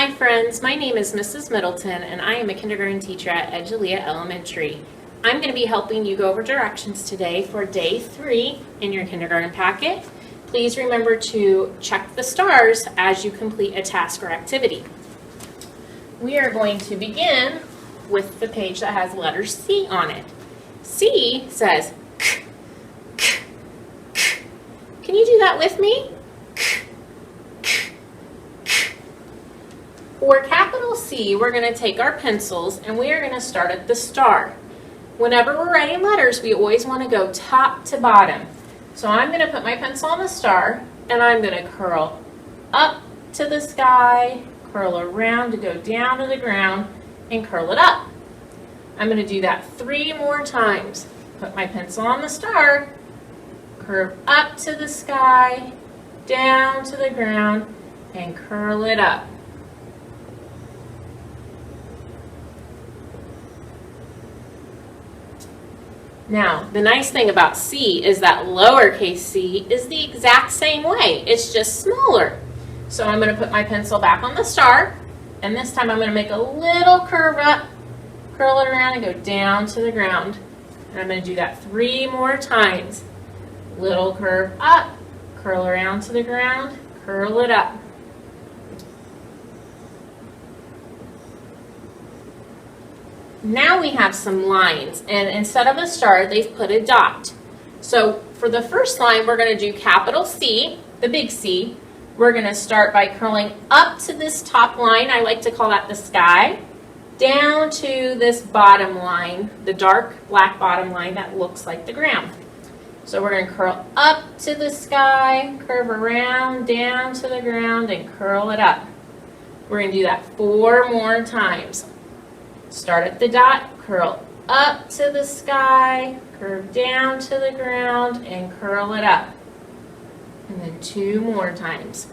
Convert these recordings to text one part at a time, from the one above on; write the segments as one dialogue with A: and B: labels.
A: Hi friends, my name is Mrs. Middleton and I am a kindergarten teacher at Edgelia Elementary. I'm going to be helping you go over directions today for day 3 in your kindergarten packet. Please remember to check the stars as you complete a task or activity. We are going to begin with the page that has letter C on it. C says k, k, k. Can you do that with me? For capital C, we're going to take our pencils and we are going to start at the star. Whenever we're writing letters, we always want to go top to bottom. So I'm going to put my pencil on the star and I'm going to curl up to the sky, curl around to go down to the ground, and curl it up. I'm going to do that 3 more times. Put my pencil on the star, curve up to the sky, down to the ground, and curl it up. Now, the nice thing about C is that lowercase c is the exact same way. It's just smaller. So I'm going to put my pencil back on the star, and this time I'm going to make a little curve up, curl it around, and go down to the ground. And I'm going to do that 3 more times. Little curve up, curl around to the ground, curl it up. Now we have some lines, and instead of a star, they've put a dot. So for the first line, we're going to do capital C, the big C. We're going to start by curling up to this top line. I like to call that the sky. Down to this bottom line, the dark black bottom line that looks like the ground. So we're going to curl up to the sky, curve around, down to the ground, and curl it up. We're going to do that 4 more times. Start at the dot, curl up to the sky, curve down to the ground, and curl it up. And then 2 more times.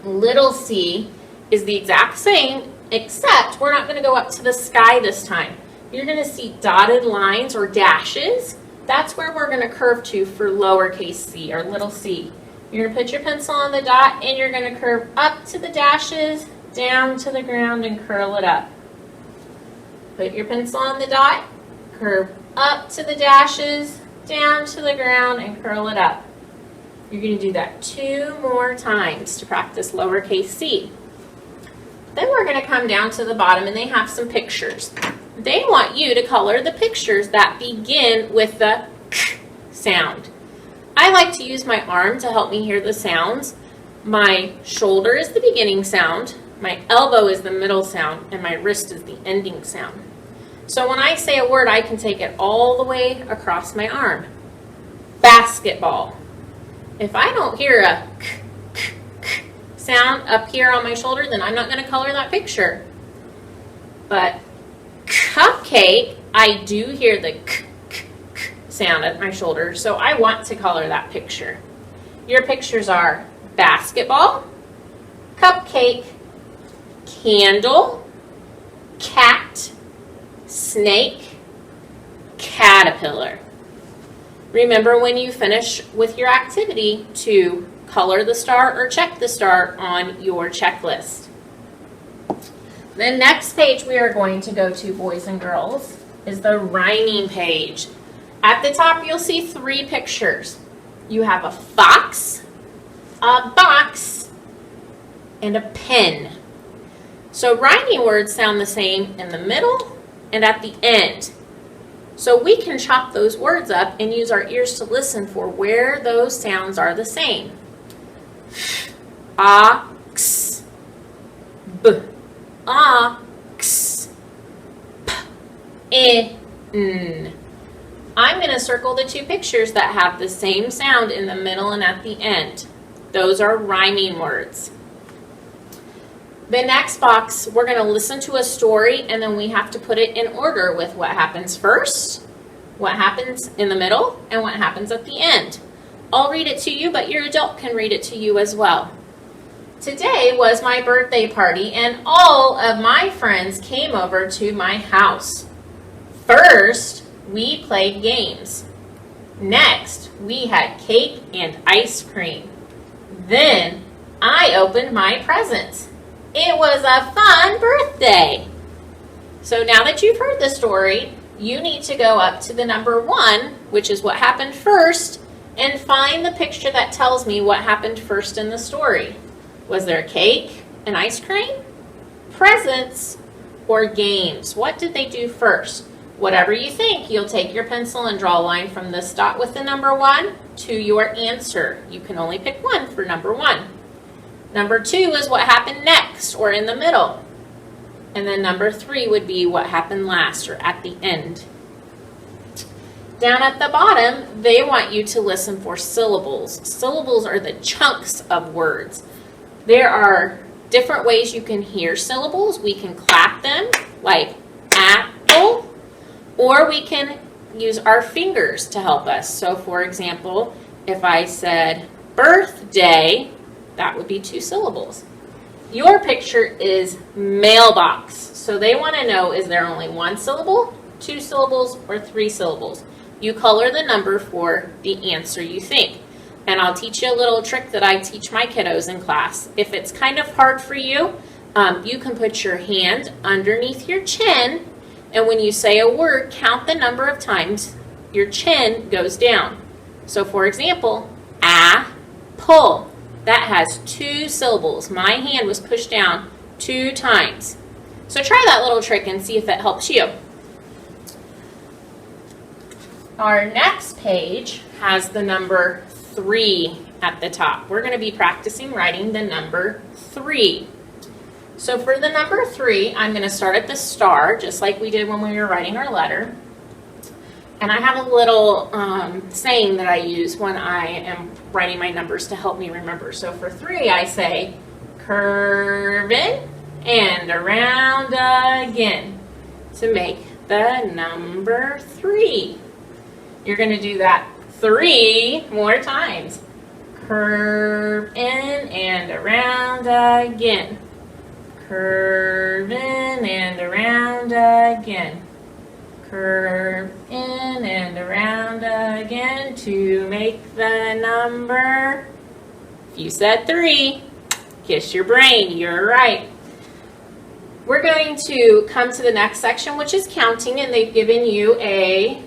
A: Little c is the exact same, except we're not going to go up to the sky this time. You're going to see dotted lines or dashes. That's where we're going to curve to for lowercase c or little c. You're going to put your pencil on the dot and you're going to curve up to the dashes, down to the ground, and curl it up. Put your pencil on the dot, curve up to the dashes, down to the ground, and curl it up. You're going to do that 2 more times to practice lowercase c. Then we're going to come down to the bottom and they have some pictures. They want you to color the pictures that begin with the k sound. I like to use my arm to help me hear the sounds. My shoulder is the beginning sound, my elbow is the middle sound, and my wrist is the ending sound. So when I say a word, I can take it all the way across my arm. Basketball. If I don't hear a k, k, k sound up here on my shoulder, then I'm not going to color that picture. But cupcake, I do hear the k, k, k sound at my shoulder, so I want to color that picture. Your pictures are basketball, cupcake, candle, cat, snake, caterpillar. Remember when you finish with your activity to color the star or check the star on your checklist. The next page we are going to go to, boys and girls, is the rhyming page. At the top you'll see 3 pictures. You have a fox, a box, and a pen. So rhyming words sound the same in the middle and at the end. So we can chop those words up and use our ears to listen for where those sounds are the same. Ox, b, ox, p, n. I'm going to circle the 2 pictures that have the same sound in the middle and at the end. Those are rhyming words. The next box, we're going to listen to a story and then we have to put it in order with what happens first, what happens in the middle, and what happens at the end. I'll read it to you, but your adult can read it to you as well. Today was my birthday party and all of my friends came over to my house. First, we played games. Next, we had cake and ice cream. Then, I opened my presents. It was a fun birthday. So now that you've heard the story, you need to go up to the number 1, which is what happened first, and find the picture that tells me what happened first in the story. Was there cake and ice cream, presents, or games? What did they do first? Whatever you think, you'll take your pencil and draw a line from this dot with the number 1 to your answer. You can only pick one for number 1. Number 2 is what happened next or in the middle. And then number 3 would be what happened last or at the end. Down at the bottom, they want you to listen for syllables. Syllables are the chunks of words. There are different ways you can hear syllables. We can clap them like apple, or we can use our fingers to help us. So for example, if I said birthday, that would be 2 syllables. Your picture is mailbox. So they want to know, is there only 1 syllable, 2 syllables, or 3 syllables? You color the number for the answer you think. And I'll teach you a little trick that I teach my kiddos in class. If it's kind of hard for you, you can put your hand underneath your chin, and when you say a word, count the number of times your chin goes down. So for example, apple. That has 2 syllables. My hand was pushed down 2 times. So try that little trick and see if it helps you. Our next page has the number 3 at the top. We're going to be practicing writing the number 3. So for the number 3, I'm going to start at the star, just like we did when we were writing our letter. And I have a little saying that I use when I am writing my numbers to help me remember. So for 3, I say, curving and around again to make the number 3. You're going to do that 3 more times. Curve in and around again. Curve in and around again. Curve in and around again to make the number. If you said 3, kiss your brain, you're right. We're going to come to the next section, which is counting, and they've given you a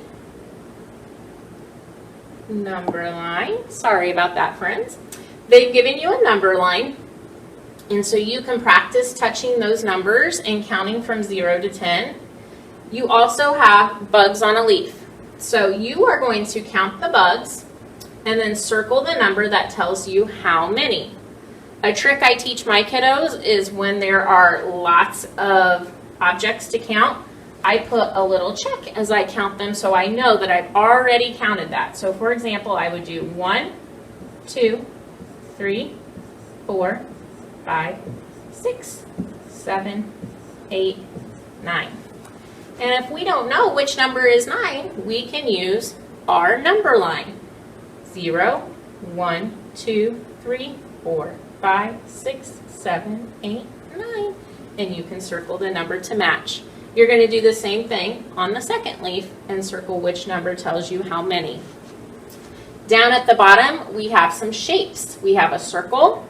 A: number line. Sorry about that, friends. They've given you a number line, and so you can practice touching those numbers and counting from 0 to 10. You also have bugs on a leaf. So you are going to count the bugs and then circle the number that tells you how many. A trick I teach my kiddos is when there are lots of objects to count, I put a little check as I count them so I know that I've already counted that. So for example, I would do 1, 2, 3, 4, 5, 6, 7, 8, 9. And if we don't know which number is 9, we can use our number line. 0, 1, 2, 3, 4, 5, 6, 7, 8, 9. And you can circle the number to match. You're going to do the same thing on the second leaf and circle which number tells you how many. Down at the bottom, we have some shapes. We have a circle,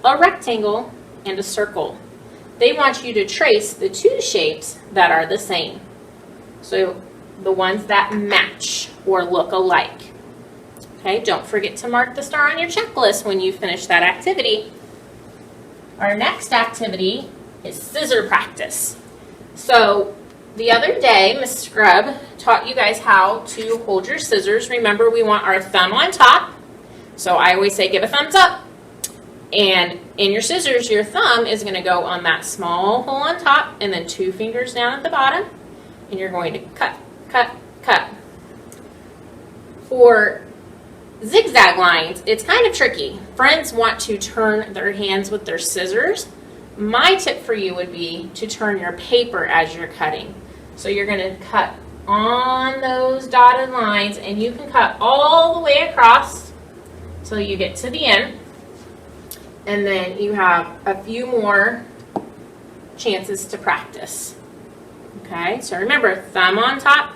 A: a rectangle, and a circle. They want you to trace the 2 shapes that are the same. So the ones that match or look alike. Okay, don't forget to mark the star on your checklist when you finish that activity. Our next activity is scissor practice. So the other day, Ms. Scrub taught you guys how to hold your scissors. Remember, we want our thumb on top. So I always say give a thumbs up. And in your scissors, your thumb is going to go on that small hole on top and then 2 fingers down at the bottom. And you're going to cut, cut, cut. For zigzag lines, it's kind of tricky. Friends want to turn their hands with their scissors. My tip for you would be to turn your paper as you're cutting. So you're going to cut on those dotted lines, and you can cut all the way across till you get to the end. And then you have a few more chances to practice. Okay, so remember, thumb on top,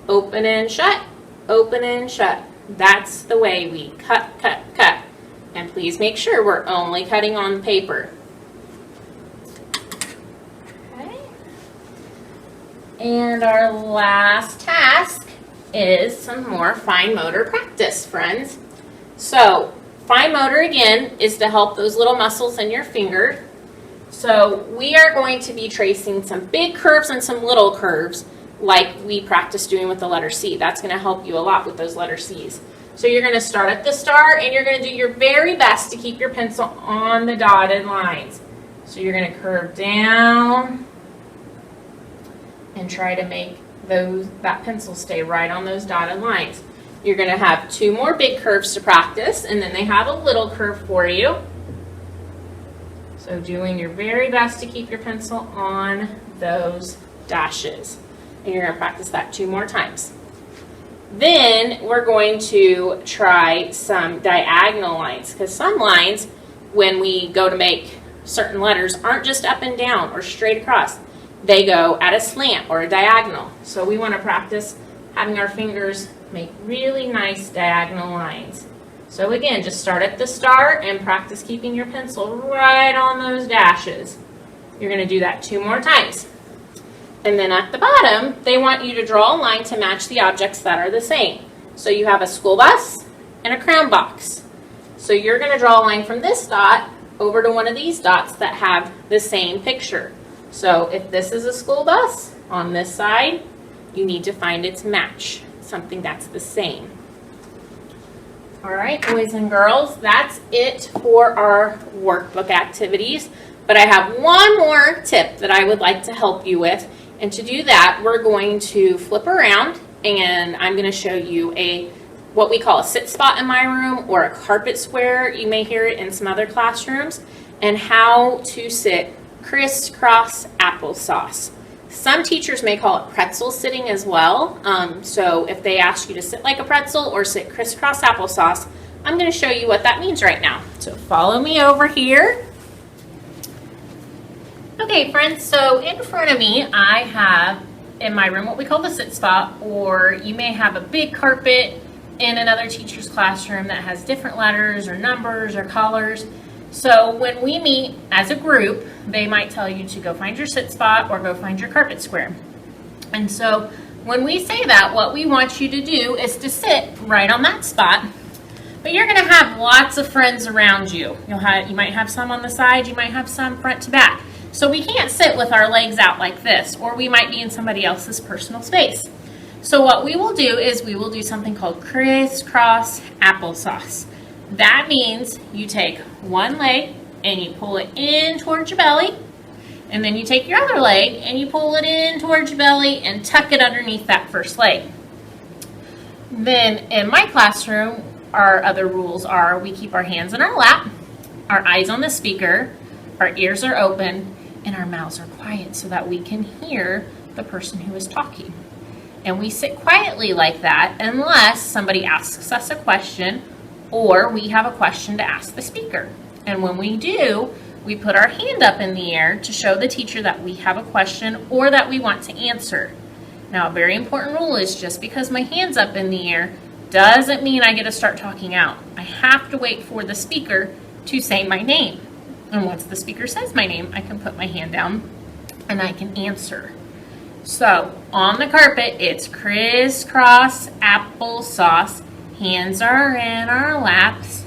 A: open and shut, open and shut. That's the way we cut, cut, cut. And please make sure we're only cutting on paper. And our last task is some more fine motor practice, friends. So, fine motor again is to help those little muscles in your finger. So, we are going to be tracing some big curves and some little curves like we practiced doing with the letter C. That's going to help you a lot with those letter C's. So, you're going to start at the start and you're going to do your very best to keep your pencil on the dotted lines. So, you're going to curve down and try to make that pencil stay right on those dotted lines. You're going to have 2 more big curves to practice, and then they have a little curve for you. So doing your very best to keep your pencil on those dashes. And you're going to practice that 2 more times. Then we're going to try some diagonal lines, because some lines, when we go to make certain letters, aren't just up and down or straight across. They go at a slant or a diagonal. So we want to practice having our fingers make really nice diagonal lines. So again, just start at the start and practice keeping your pencil right on those dashes. You're going to do that 2 more times. And then at the bottom, they want you to draw a line to match the objects that are the same. So you have a school bus and a crown box. So you're going to draw a line from this dot over to one of these dots that have the same picture. So if this is a school bus on this side, you need to find its match, something that's the same. All right, boys and girls, that's it for our workbook activities. But I have one more tip that I would like to help you with. And to do that, we're going to flip around and I'm going to show you what we call a sit spot in my room, or a carpet square. You may hear it in some other classrooms, and how to sit crisscross applesauce. Some teachers may call it pretzel sitting as well. So if they ask you to sit like a pretzel or sit crisscross applesauce, I'm going to show you what that means right now. So follow me over here. Okay, friends, so in front of me I have in my room what we call the sit spot, or you may have a big carpet in another teacher's classroom that has different letters or numbers or colors. So when we meet as a group, they might tell you to go find your sit spot or go find your carpet square. And so when we say that, what we want you to do is to sit right on that spot. But you're going to have lots of friends around you. You might have some on the side, you might have some front to back. So we can't sit with our legs out like this, or we might be in somebody else's personal space. So what we will do is we will do something called crisscross applesauce. That means you take one leg and you pull it in towards your belly, and then you take your other leg and you pull it in towards your belly and tuck it underneath that first leg. Then in my classroom, our other rules are we keep our hands in our lap, our eyes on the speaker, our ears are open, and our mouths are quiet so that we can hear the person who is talking. And we sit quietly like that unless somebody asks us a question or we have a question to ask the speaker. And when we do, we put our hand up in the air to show the teacher that we have a question or that we want to answer. Now, a very important rule is just because my hand's up in the air doesn't mean I get to start talking out. I have to wait for the speaker to say my name. And once the speaker says my name, I can put my hand down and I can answer. So, on the carpet, it's crisscross applesauce. Hands are in our laps,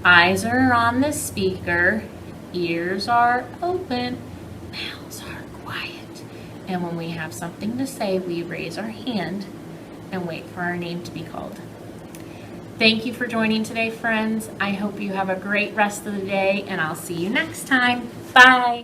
A: eyes are on the speaker, ears are open, mouths are quiet. And when we have something to say, we raise our hand and wait for our name to be called. Thank you for joining today, friends. I hope you have a great rest of the day, and I'll see you next time. Bye.